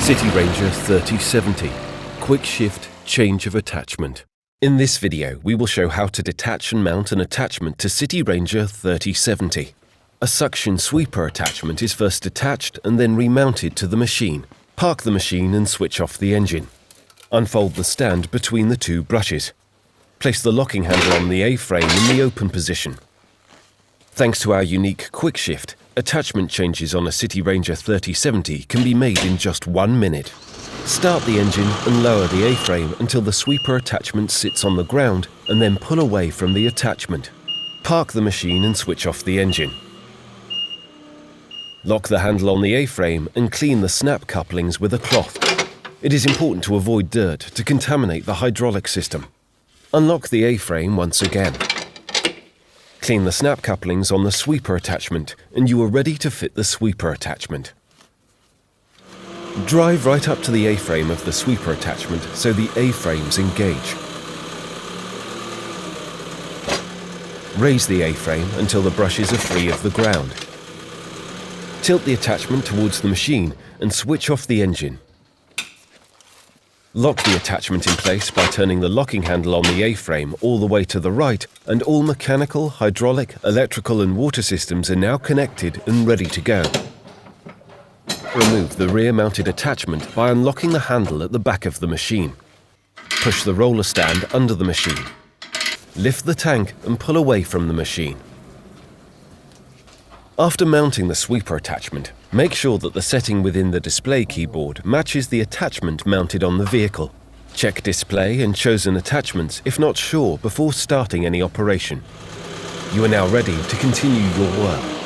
City Ranger 3070, Quick Shift Change of Attachment. In this video, we will show how to detach and mount an attachment to City Ranger 3070. A suction sweeper attachment is first detached and then remounted to the machine. Park the machine and switch off the engine. Unfold the stand between the two brushes. Place the locking handle on the A-frame in the open position. Thanks to our unique quick shift, attachment changes on a City Ranger 3070 can be made in just 1 minute. Start the engine and lower the A-frame until the sweeper attachment sits on the ground and then pull away from the attachment. Park the machine and switch off the engine. Lock the handle on the A-frame and clean the snap couplings with a cloth. It is important to avoid dirt to contaminate the hydraulic system. Unlock the A-frame once again. Clean the snap couplings on the sweeper attachment and you are ready to fit the sweeper attachment. Drive right up to the A-frame of the sweeper attachment so the A-frames engage. Raise the A-frame until the brushes are free of the ground. Tilt the attachment towards the machine and switch off the engine. Lock the attachment in place by turning the locking handle on the A-frame all the way to the right, and all mechanical, hydraulic, electrical and water systems are now connected and ready to go. Remove the rear-mounted attachment by unlocking the handle at the back of the machine. Push the roller stand under the machine. Lift the tank and pull away from the machine. After mounting the sweeper attachment, make sure that the setting within the display keyboard matches the attachment mounted on the vehicle. Check display and chosen attachments if not sure before starting any operation. You are now ready to continue your work.